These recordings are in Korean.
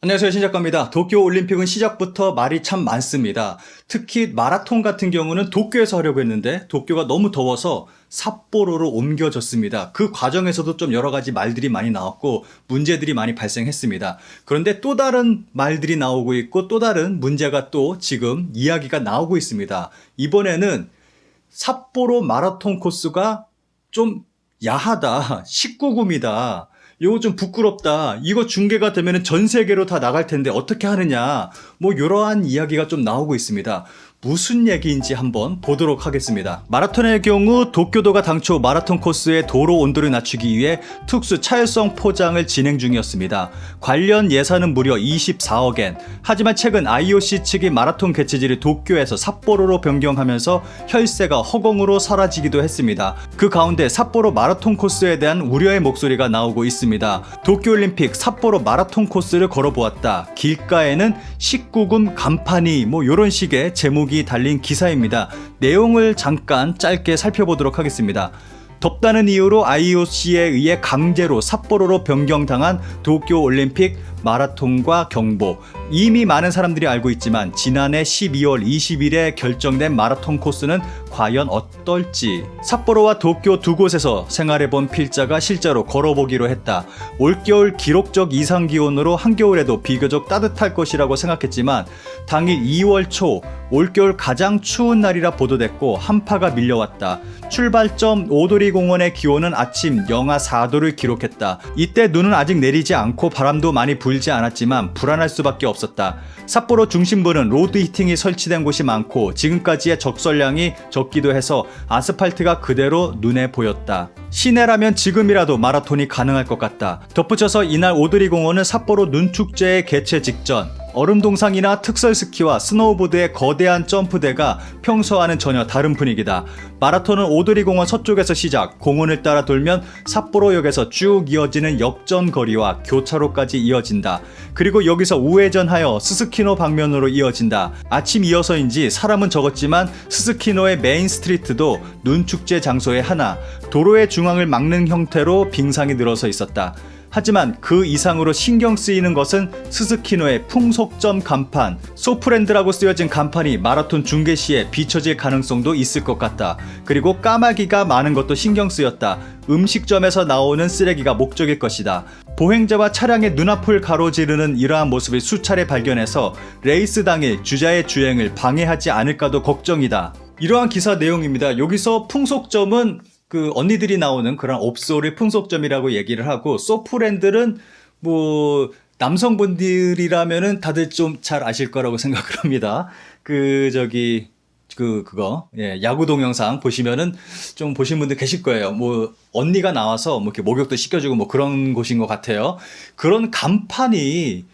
안녕하세요, 신작가입니다. 도쿄올림픽은 시작부터 말이 참 많습니다. 특히 마라톤 같은 경우는 도쿄에서 하려고 했는데 도쿄가 너무 더워서 삿포로로 옮겨졌습니다. 그 과정에서도 좀 여러 가지 말들이 많이 나왔고 문제들이 많이 발생했습니다. 그런데 또 다른 말들이 나오고 있고 또 다른 문제가 또 지금 이야기가 나오고 있습니다. 이번에는 삿포로 마라톤 코스가 좀 야하다, 19금이다. 이거 좀 부끄럽다. 이거 중계가 되면 전 세계로 다 나갈 텐데 어떻게 하느냐. 뭐 이러한 이야기가 좀 나오고 있습니다. 무슨 얘기인지 한번 보도록 하겠습니다. 마라톤의 경우 도쿄도가 당초 마라톤 코스의 도로 온도를 낮추기 위해 특수 차율성 포장을 진행 중이었습니다. 관련 예산은 무려 24억엔. 하지만 최근 IOC 측이 마라톤 개최지를 도쿄에서 삿포로로 변경하면서 혈세가 허공으로 사라지기도 했습니다. 그 가운데 삿포로 마라톤 코스에 대한 우려의 목소리가 나오고 있습니다. 도쿄올림픽 삿포로 마라톤 코스를 걸어보았다. 길가에는 19금 간판이 뭐 이런 식의 제목이 달린 기사입니다. 내용을 잠깐 짧게 살펴보도록 하겠습니다. 덥다는 이유로 IOC에 의해 강제로 삿포로로 변경당한 도쿄올림픽 마라톤과 경보. 이미 많은 사람들이 알고 있지만 지난해 12월 20일에 결정된 마라톤 코스는 과연 어떨지. 삿포로와 도쿄 두 곳에서 생활해본 필자가 실제로 걸어보기로 했다. 올겨울 기록적 이상기온으로 한겨울에도 비교적 따뜻할 것이라고 생각했지만 당일 2월 초 올겨울 가장 추운 날이라 보도됐고 한파가 밀려왔다. 출발점 오도리 공원의 기온은 아침 영하 4도를 기록했다. 이때 눈은 아직 내리지 않고 바람도 많이 불지 않았지만 불안할 수밖에 없었다. 삿포로 중심부는 로드 히팅이 설치된 곳이 많고 지금까지의 적설량이 적기도 해서 아스팔트가 그대로 눈에 보였다. 시내라면 지금이라도 마라톤이 가능할 것 같다. 덧붙여서 이날 오도리 공원은 삿포로 눈축제의 개최 직전 얼음동상이나 특설스키와 스노우보드의 거대한 점프대가 평소와는 전혀 다른 분위기다. 마라톤은 오도리 공원 서쪽에서 시작, 공원을 따라 돌면 삿포로역에서 쭉 이어지는 역전 거리와 교차로까지 이어진다. 그리고 여기서 우회전하여 스스키노 방면으로 이어진다. 아침 이어서인지 사람은 적었지만 스스키노의 메인 스트리트도 눈축제 장소의 하나, 도로의 중앙을 막는 형태로 빙상이 늘어서 있었다. 하지만 그 이상으로 신경 쓰이는 것은 스스키노의 풍속점 간판, 소프랜드라고 쓰여진 간판이 마라톤 중계 시에 비춰질 가능성도 있을 것 같다. 그리고 까마귀가 많은 것도 신경 쓰였다. 음식점에서 나오는 쓰레기가 목적일 것이다. 보행자와 차량의 눈앞을 가로지르는 이러한 모습을 수차례 발견해서 레이스 당일 주자의 주행을 방해하지 않을까도 걱정이다. 이러한 기사 내용입니다. 여기서 풍속점은 그 언니들이 나오는 그런 업소를 풍속점이라고 얘기를 하고, 소프랜들은 뭐 남성분들이라면은 다들 좀 잘 아실 거라고 생각을 합니다. 그거 야구 동영상 보시면은 좀 보신 분들 계실 거예요. 뭐 언니가 나와서 뭐 이렇게 목욕도 시켜주고 뭐 그런 곳인 것 같아요. 그런 간판이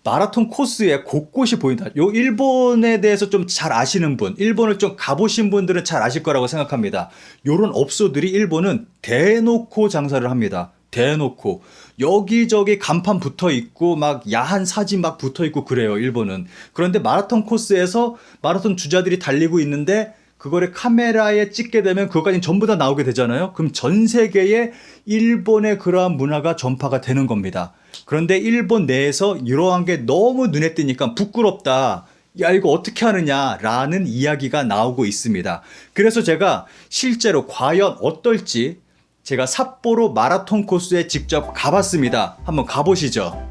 마라톤 코스에 곳곳이 보인다. 요 일본에 대해서 좀 잘 아시는 분, 일본을 좀 가보신 분들은 잘 아실 거라고 생각합니다. 요런 업소들이 일본은 대놓고 장사를 합니다. 대놓고 여기저기 간판 붙어 있고 막 야한 사진 막 붙어 있고 그래요, 일본은. 그런데 마라톤 코스에서 마라톤 주자들이 달리고 있는데 그거를 카메라에 찍게 되면 그것까지 전부 다 나오게 되잖아요. 그럼 전 세계에 일본의 그러한 문화가 전파가 되는 겁니다. 그런데 일본 내에서 이러한 게 너무 눈에 띄니까 부끄럽다. 야, 이거 어떻게 하느냐 라는 이야기가 나오고 있습니다. 그래서 제가 실제로 과연 어떨지 제가 삿포로 마라톤 코스에 직접 가봤습니다. 한번 가보시죠.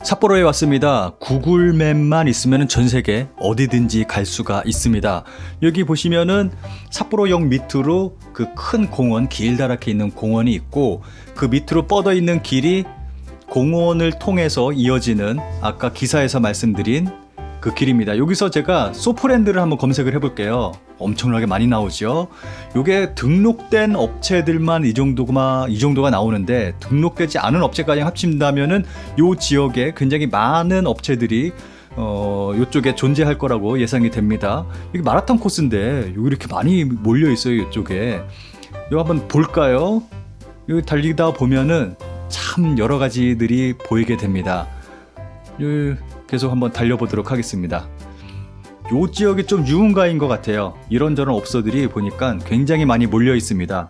삿포로에 왔습니다. 구글맵만 있으면 전 세계 어디든지 갈 수가 있습니다. 여기 보시면은 삿포로역 밑으로 그 큰 공원, 길다랗게 있는 공원이 있고 그 밑으로 뻗어 있는 길이 공원을 통해서 이어지는 아까 기사에서 말씀드린 그 길입니다. 여기서 제가 소프랜드를 한번 검색을 해볼게요. 엄청나게 많이 나오죠. 요게 등록된 업체들만 이 정도가 나오는데 등록되지 않은 업체까지 합친다면은 요 지역에 굉장히 많은 업체들이 요쪽에 존재할 거라고 예상이 됩니다. 여기 마라톤 코스인데 여기 이렇게 많이 몰려 있어요. 이쪽에. 이거 한번 볼까요? 여기 달리다 보면은 참 여러 가지들이 보이게 됩니다. 계속 한번 달려보도록 하겠습니다. 요 지역이 좀 유흥가인 것 같아요. 이런저런 업소들이 보니까 굉장히 많이 몰려 있습니다.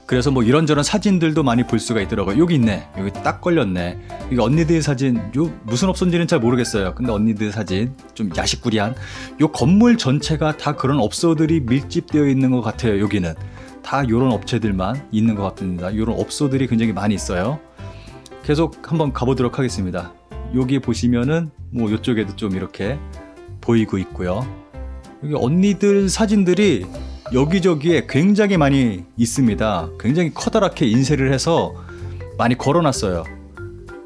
그래서 뭐 이런저런 사진들도 많이 볼 수가 있더라고요. 여기 있네. 여기 딱 걸렸네. 이게 언니들 사진, 요 무슨 업소인지는 잘 모르겠어요. 근데 언니들 사진 좀 야식구리한. 요 건물 전체가 다 그런 업소들이 밀집되어 있는 것 같아요. 여기는 다 요런 업체들만 있는 것 같습니다. 요런 업소들이 굉장히 많이 있어요. 계속 한번 가보도록 하겠습니다. 여기 보시면은 뭐 요쪽에도 좀 이렇게 보이고 있고요. 여기 언니들 사진들이 여기저기에 굉장히 많이 있습니다. 굉장히 커다랗게 인쇄를 해서 많이 걸어놨어요.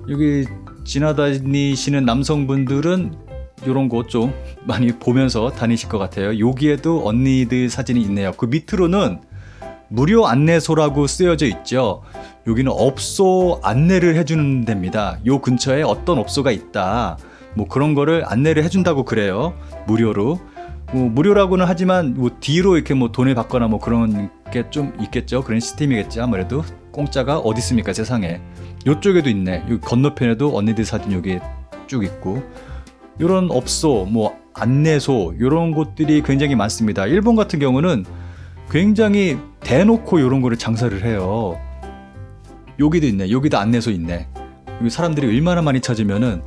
여기 지나다니시는 남성분들은 이런 거 좀 많이 보면서 다니실 것 같아요. 여기에도 언니들 사진이 있네요. 그 밑으로는 무료 안내소라고 쓰여져 있죠. 여기는 업소 안내를 해주는 데입니다. 요 근처에 어떤 업소가 있다, 뭐 그런 거를 안내를 해준다고 그래요. 무료로. 무료라고는 하지만 뭐 뒤로 이렇게 뭐 돈을 받거나 뭐 그런 게 좀 있겠죠. 그런 시스템이겠지. 아무래도 공짜가 어디 있습니까, 세상에. 요쪽에도 있네. 여기 건너편에도 언니들 사진 여기 쭉 있고, 요런 업소, 뭐 안내소, 요런 곳들이 굉장히 많습니다. 일본 같은 경우는 굉장히 대놓고 요런 거를 장사를 해요. 여기도 있네. 여기도 안내소 있네. 여기 사람들이 얼마나 많이 찾으면은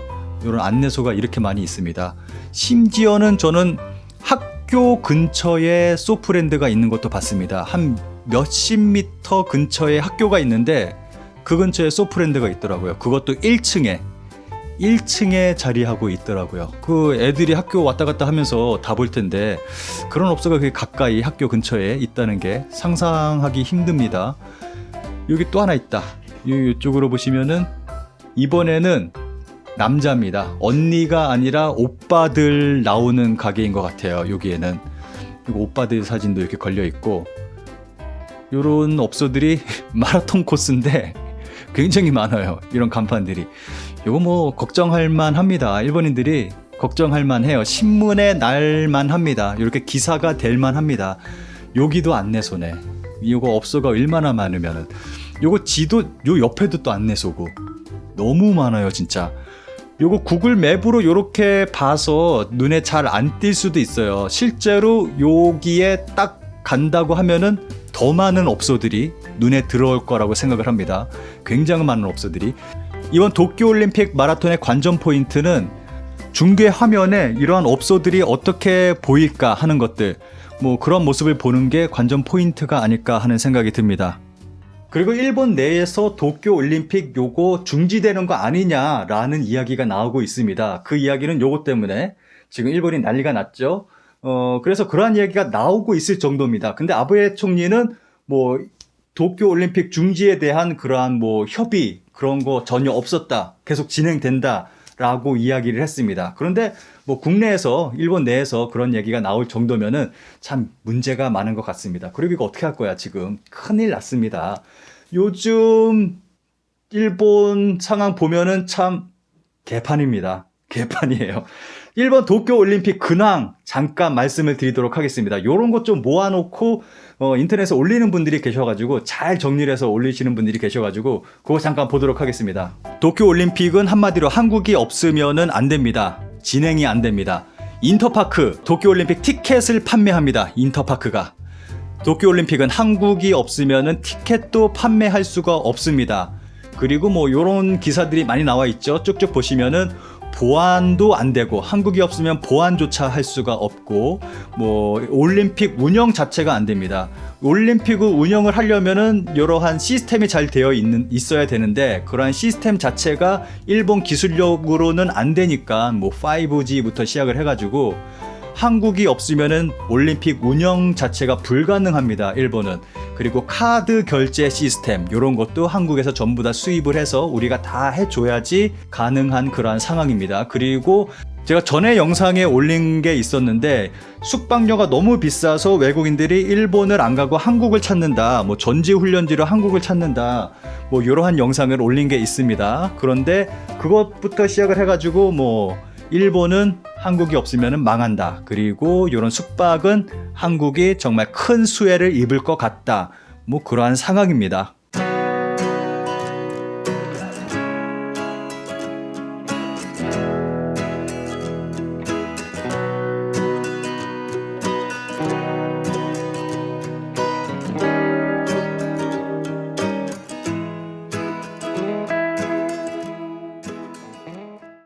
요런 안내소가 이렇게 많이 있습니다. 심지어는 저는 학교 근처에 소프랜드가 있는 것도 봤습니다. 한 몇십 미터 근처에 학교가 있는데 그 근처에 소프랜드가 있더라고요. 그것도 1층에 자리하고 있더라고요. 그 애들이 학교 왔다 갔다 하면서 다 볼 텐데 그런 업소가 그렇게 가까이 학교 근처에 있다는 게 상상하기 힘듭니다. 여기 또 하나 있다. 이쪽으로 보시면은 이번에는 남자입니다. 언니가 아니라 오빠들 나오는 가게인 것 같아요. 여기에는 그리고 오빠들 사진도 이렇게 걸려 있고, 요런 업소들이 마라톤 코스인데 굉장히 많아요. 이런 간판들이. 요거 뭐 걱정할 만합니다. 일본인들이 걱정할 만해요. 신문에 날 만합니다. 이렇게 기사가 될 만합니다. 여기도 안내소네. 요거 업소가 얼마나 많으면은, 요거 지도 요 옆에도 또 안내소고, 너무 많아요 진짜. 요거 구글 맵으로 요렇게 봐서 눈에 잘 안 띌 수도 있어요. 실제로 여기에 딱 간다고 하면은 더 많은 업소들이 눈에 들어올 거라고 생각을 합니다. 굉장히 많은 업소들이. 이번 도쿄올림픽 마라톤의 관전 포인트는 중계 화면에 이러한 업소들이 어떻게 보일까 하는 것들, 뭐 그런 모습을 보는 게 관전 포인트가 아닐까 하는 생각이 듭니다. 그리고 일본 내에서 도쿄올림픽 요거 중지되는 거 아니냐라는 이야기가 나오고 있습니다. 그 이야기는 요거 때문에 지금 일본이 난리가 났죠. 그래서 그러한 이야기가 나오고 있을 정도입니다. 근데 아베 총리는 뭐 도쿄올림픽 중지에 대한 그러한 뭐 협의 그런 거 전혀 없었다, 계속 진행된다 라고 이야기를 했습니다. 그런데 뭐 국내에서, 일본 내에서 그런 얘기가 나올 정도면은 참 문제가 많은 것 같습니다. 그리고 이거 어떻게 할 거야? 지금 큰일 났습니다. 요즘 일본 상황 보면은 참 개판입니다. 개판이에요. 일본 도쿄올림픽 근황 잠깐 말씀을 드리도록 하겠습니다. 요런 것 좀 모아놓고 인터넷에 올리는 분들이 계셔가지고, 잘 정리를 해서 올리시는 분들이 계셔가지고 그거 잠깐 보도록 하겠습니다. 도쿄올림픽은 한마디로 한국이 없으면은 안 됩니다. 진행이 안 됩니다. 인터파크, 도쿄올림픽 티켓을 판매합니다. 인터파크가. 도쿄올림픽은 한국이 없으면은 티켓도 판매할 수가 없습니다. 그리고 뭐 요런 기사들이 많이 나와 있죠. 쭉쭉 보시면은 보안도 안 되고, 한국이 없으면 보안조차 할 수가 없고, 뭐 올림픽 운영 자체가 안 됩니다. 올림픽을 운영을 하려면은 여러한 시스템이 잘 되어 있어야 되는데, 그러한 시스템 자체가 일본 기술력으로는 안 되니까 뭐 5G부터 시작을 해가지고 한국이 없으면은 올림픽 운영 자체가 불가능합니다. 일본은. 그리고 카드 결제 시스템 이런 것도 한국에서 전부 다 수입을 해서 우리가 다 해줘야지 가능한 그러한 상황입니다. 그리고 제가 전에 영상에 올린 게 있었는데, 숙박료가 너무 비싸서 외국인들이 일본을 안 가고 한국을 찾는다, 뭐 전지훈련지로 한국을 찾는다, 뭐 이러한 영상을 올린 게 있습니다. 그런데 그것부터 시작을 해가지고 뭐 일본은 한국이 없으면 망한다, 그리고 이런 숙박은 한국이 정말 큰 수혜를 입을 것 같다, 뭐 그러한 상황입니다.